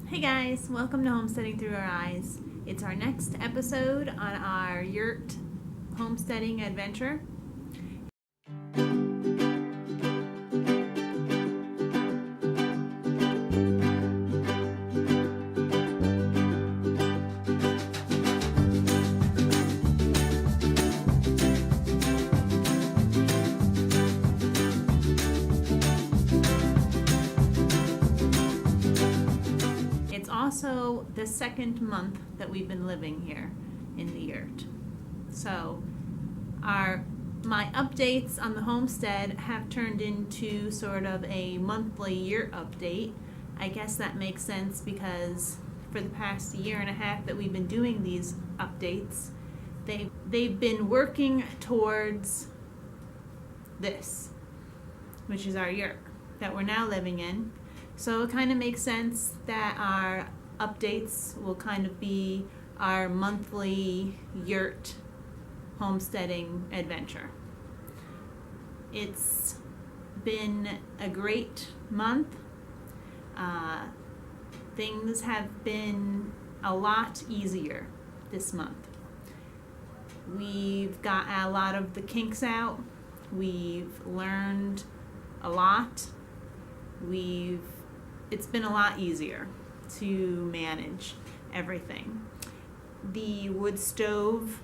Hey guys, welcome to Homesteading Through Our Eyes. It's our next episode on our yurt homesteading adventure. It's also the second month that we've been living here in the yurt. So my updates on the homestead have turned into sort of a monthly yurt update. I guess that makes sense because for the past year and a half that we've been doing these updates, they've been working towards this, which is our yurt that we're now living in. So it kind of makes sense that our updates will kind of be our monthly yurt homesteading adventure. It's been a great month. Things have been a lot easier this month. We've got a lot of the kinks out. We've learned a lot. It's been a lot easier to manage everything. The wood stove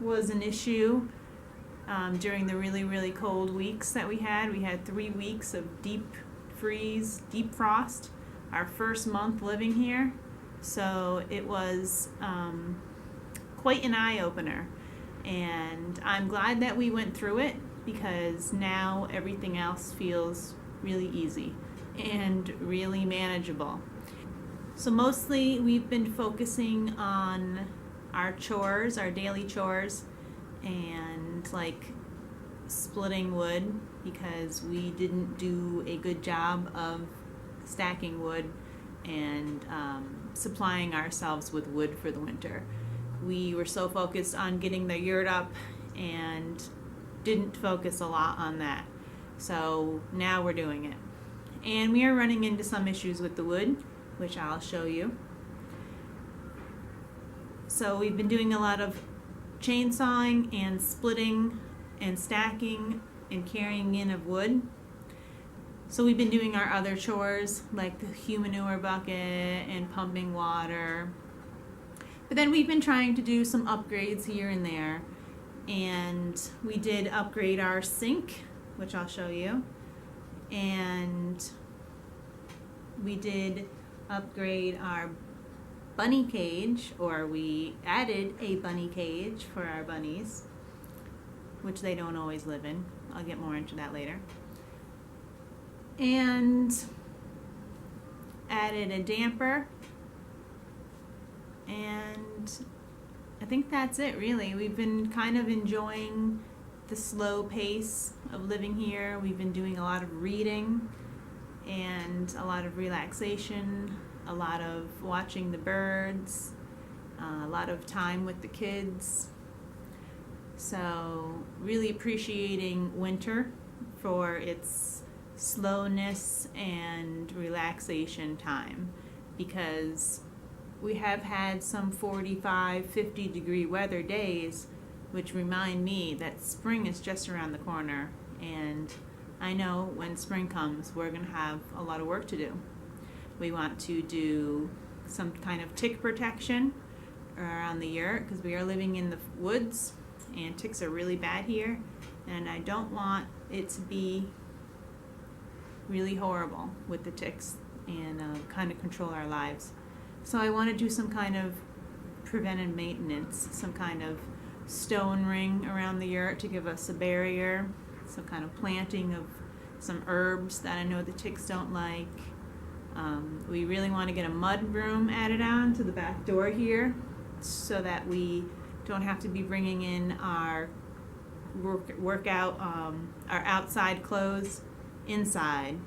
was an issue during the really cold weeks that we had. We had 3 weeks of deep frost, our first month living here. So it was quite an eye-opener. And I'm glad that we went through it because now everything else feels really easy and really manageable. So mostly we've been focusing on our chores, our daily chores, and like splitting wood because we didn't do a good job of stacking wood and supplying ourselves with wood for the winter. We were so focused on getting the yurt up and didn't focus a lot on that. So now we're doing it. And we are running into some issues with the wood, which I'll show you. So we've been doing a lot of chainsawing and splitting and stacking and carrying in of wood. So we've been doing our other chores like the manure bucket and pumping water. But then we've been trying to do some upgrades here and there. And we did upgrade our sink, which I'll show you. And we did upgrade our bunny cage, or we added a bunny cage for our bunnies, which they don't always live in. I'll get more into that later. And added a damper, and I think that's it really. We've been kind of enjoying the slow pace of living here. We've been doing a lot of reading and a lot of relaxation, a lot of watching the birds, a lot of time with the kids. So really appreciating winter for its slowness and relaxation time, because we have had some 45, 50 degree weather days, which remind me that spring is just around the corner, and I know when spring comes we're going to have a lot of work to do. We want to do some kind of tick protection around the yurt because we are living in the woods and ticks are really bad here, and I don't want it to be really horrible with the ticks and kind of control our lives. So I want to do some kind of preventive maintenance, some kind of stone ring around the yurt to give us a barrier, some kind of planting of some herbs that I know the ticks don't like. We really want to get a mud room added on to the back door here so that we don't have to be bringing in our our outside clothes inside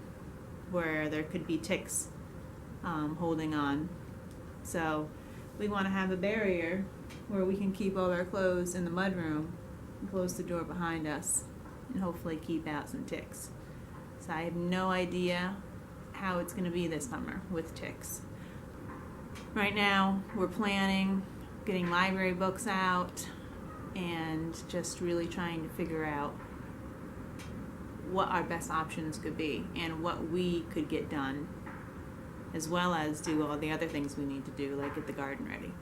where there could be ticks holding on. So we want to have a barrier where we can keep all our clothes in the mudroom and close the door behind us and hopefully keep out some ticks. So I have no idea how it's going to be this summer with ticks. Right now, we're planning getting library books out and just really trying to figure out what our best options could be and what we could get done, as well as do all the other things we need to do, like get the garden ready.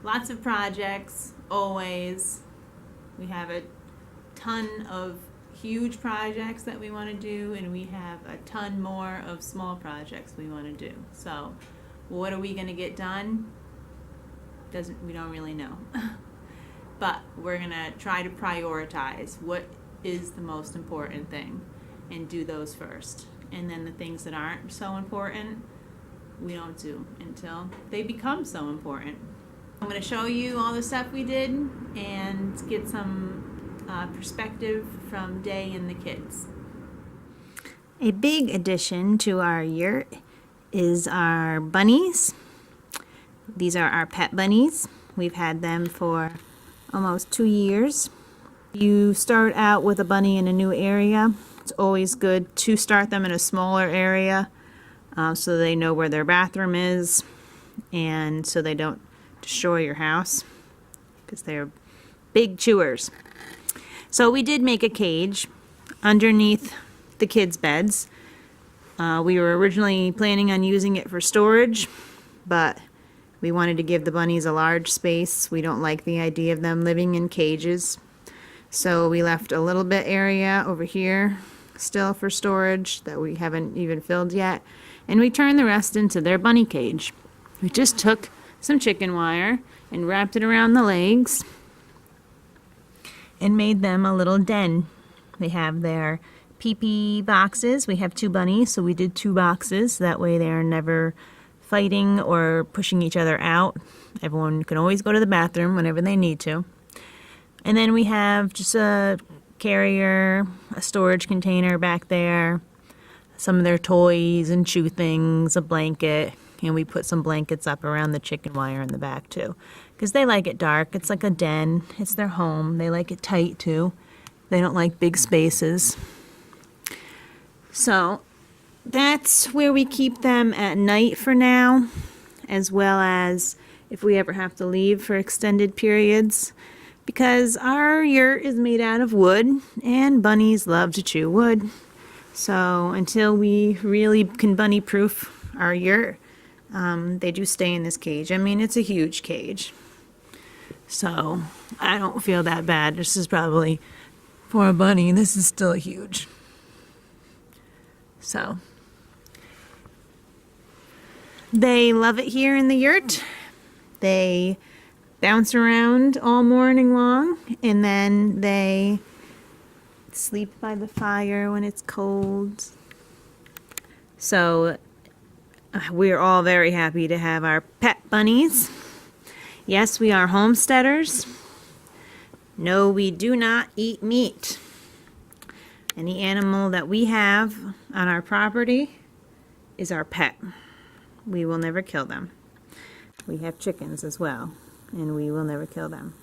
Lots of projects, always. We have a ton of huge projects that we want to do, and we have a ton more of small projects we want to do. So what are we going to get done? We don't really know. But we're going to try to prioritize what is the most important thing and do those first. And then the things that aren't so important, we don't do until they become so important. I'm going to show you all the stuff we did and get some perspective from Day and the kids. A big addition to our yurt is our bunnies. These are our pet bunnies. We've had them for almost 2 years. You start out with a bunny in a new area. It's always good to start them in a smaller area so they know where their bathroom is and so they don't destroy your house because they're big chewers. So we did make a cage underneath the kids' beds. We were originally planning on using it for storage, but we wanted to give the bunnies a large space. We don't like the idea of them living in cages. So we left a little bit area over here still for storage that we haven't even filled yet. And we turned the rest into their bunny cage. We just took some chicken wire and wrapped it around the legs and made them a little den. They have their pee-pee boxes. We have 2 bunnies, so we did 2 boxes. That way they're never fighting or pushing each other out. Everyone can always go to the bathroom whenever they need to. And then we have just a carrier, a storage container back there, some of their toys and chew things, a blanket, and we put some blankets up around the chicken wire in the back too, because they like it dark. It's like a den. It's their home. They like it tight too. They don't like big spaces. So that's where we keep them at night for now, as well as if we ever have to leave for extended periods, because our yurt is made out of wood and bunnies love to chew wood. So until we really can bunny proof our yurt, they do stay in this cage. I mean, it's a huge cage. So I don't feel that bad. This is probably, for a bunny, this is still huge. So they love it here in the yurt. They bounce around all morning long, and then they sleep by the fire when it's cold. So we're all very happy to have our pet bunnies. Yes, we are homesteaders. No, we do not eat meat. Any animal that we have on our property is our pet. We will never kill them. We have chickens as well, and we will never kill them.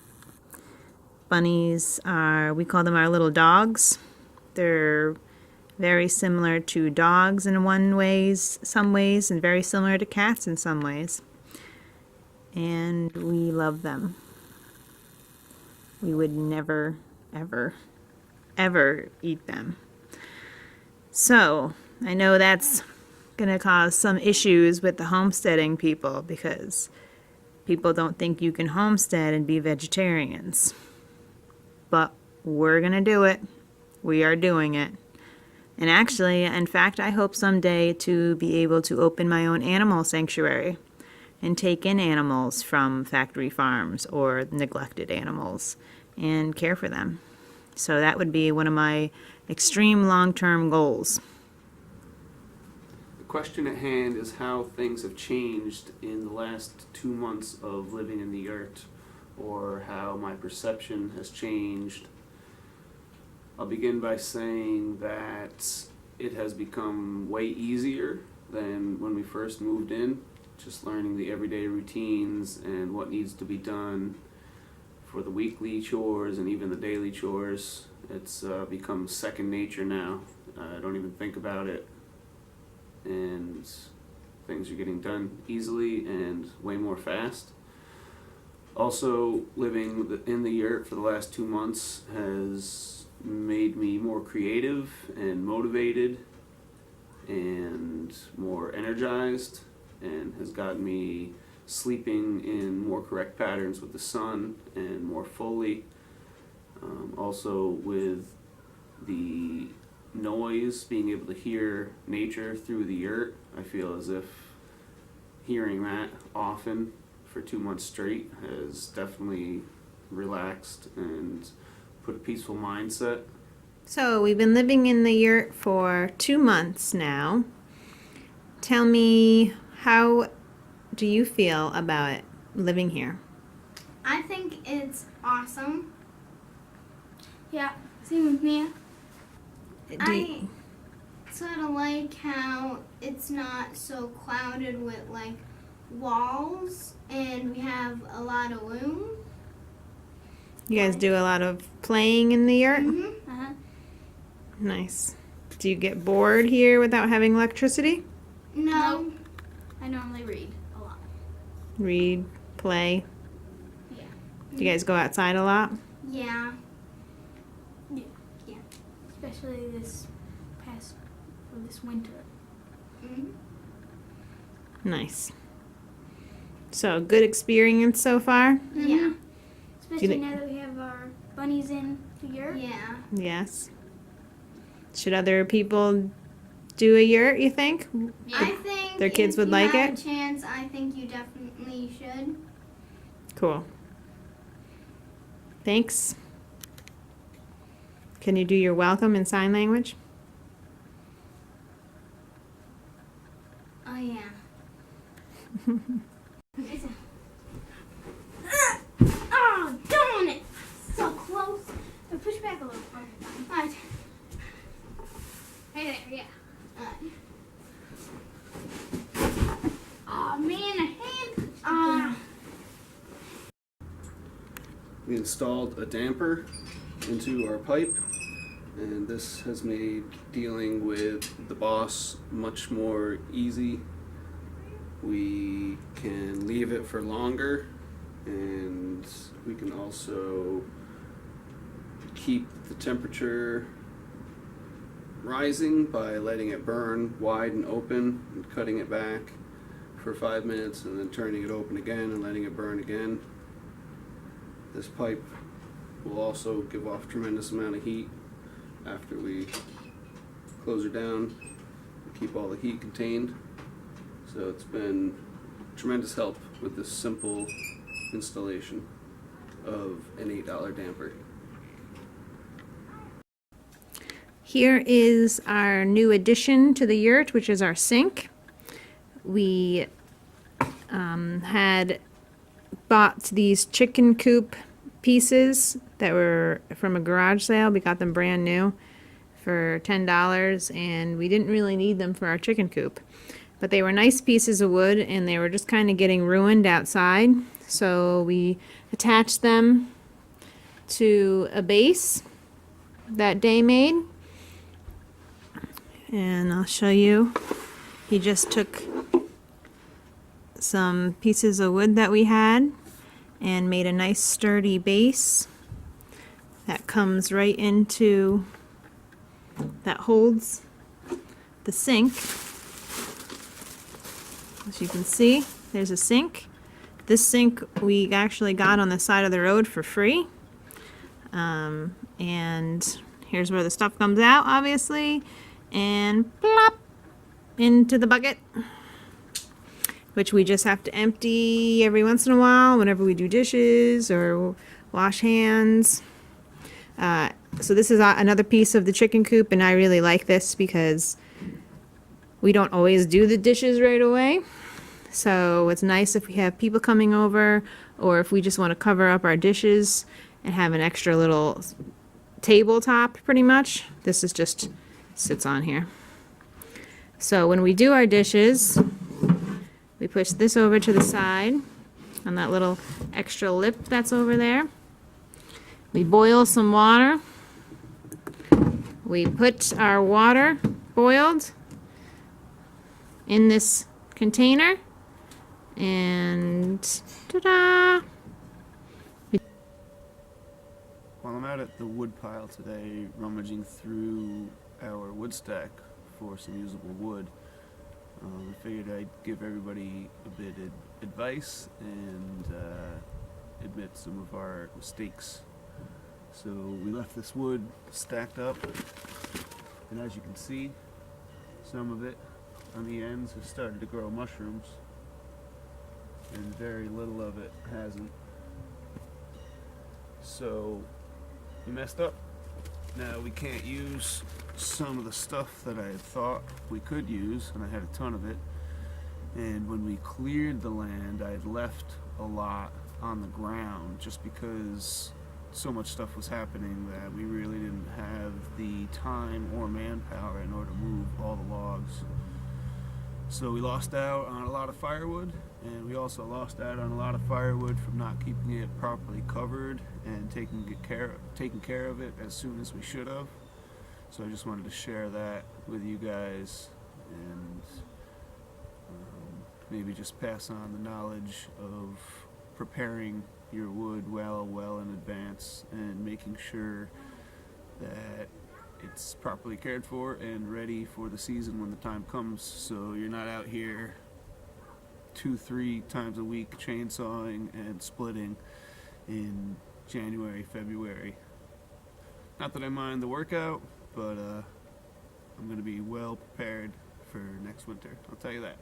Bunnies are, we call them our little dogs. They're very similar to dogs in some ways, and very similar to cats in some ways. And we love them. We would never, ever, ever eat them. So, I know that's going to cause some issues with the homesteading people, because people don't think you can homestead and be vegetarians. But we're going to do it. We are doing it. And actually, in fact, I hope someday to be able to open my own animal sanctuary and take in animals from factory farms or neglected animals and care for them. So that would be one of my extreme long-term goals. The question at hand is how things have changed in the last 2 months of living in the yurt, or how my perception has changed. I'll begin by saying that it has become way easier than when we first moved in, just learning the everyday routines and what needs to be done for the weekly chores and even the daily chores. It's become second nature now. I don't even think about it, and Things are getting done easily and way more fast. Also, living in the yurt for the last 2 months has made me more creative and motivated and more energized, and has gotten me sleeping in more correct patterns with the sun and more fully. Also, with the noise, being able to hear nature through the yurt, I feel as if hearing that often for 2 months straight has definitely relaxed and put a peaceful mindset. So we've been living in the yurt for 2 months now. Tell me, how do you feel about it, living here? I think it's awesome. Yeah, same with me. I sort of like how it's not so clouded with like walls, and we have a lot of room. You guys do a lot of playing in the yurt? Mm-hmm. Nice. Do you get bored here without having electricity? No. I normally read a lot. Read, play. Yeah. Do you guys go outside a lot? Yeah. Especially this winter. Mm-hmm. Nice. So, good experience so far? Mm-hmm. Yeah. Especially now that we have our bunnies in the yurt. Yeah. Yes. Should other people do a yurt, you think? Yeah. I think their kids would like if you have it? a chance, I think you definitely should. Cool. Thanks. Can you do your welcome in sign language? Oh yeah. Oh, darn it! So close. Push back a little. Right. Right there, yeah. Oh man, a hand. We installed a damper into our pipe, and this has made dealing with the boss much more easy. We can leave it for longer, and we can also keep the temperature rising by letting it burn wide and open and cutting it back for 5 minutes and then turning it open again and letting it burn again. This pipe will also give off a tremendous amount of heat after we close her down and keep all the heat contained. So it's been tremendous help with this simple installation of an $8 damper. Here is our new addition to the yurt, which is our sink. We had bought these chicken coop pieces that were from a garage sale. We got them brand new for $10, and we didn't really need them for our chicken coop. But they were nice pieces of wood, and they were just kind of getting ruined outside. So we attached them to a base that Day made. And I'll show you. He just took some pieces of wood that we had and made a nice sturdy base that comes right into, that holds the sink. As you can see, there's a sink. This sink we actually got on the side of the road for free. And here's where the stuff comes out, obviously. And plop into the bucket, which we just have to empty every once in a while whenever we do dishes or wash hands. So this is another piece of the chicken coop, and I really like this because we don't always do the dishes right away. So it's nice if we have people coming over, or if we just want to cover up our dishes and have an extra little tabletop, pretty much. This is just sits on here. So when we do our dishes, we push this over to the side on that little extra lip that's over there. We boil some water. We put our water boiled in this container. And ta-da! While I'm out at the wood pile today, rummaging through our wood stack for some usable wood, I figured I'd give everybody a bit of advice and admit some of our mistakes. So we left this wood stacked up, and as you can see, some of it on the ends has started to grow mushrooms, and very little of it hasn't. So we messed up. Now we can't use some of the stuff that I had thought we could use, and I had a ton of it. And when we cleared the land, I had left a lot on the ground just because so much stuff was happening that we really didn't have the time or manpower in order to move all the logs. So we lost out on a lot of firewood, and we also lost out on a lot of firewood from not keeping it properly covered and taking care of it as soon as we should have. So I just wanted to share that with you guys, and maybe just pass on the knowledge of preparing your wood well in advance and making sure that it's properly cared for and ready for the season when the time comes, so you're not out here 2-3 times a week chainsawing and splitting in January, February. Not that I mind the workout, but I'm going to be well prepared for next winter, I'll tell you that.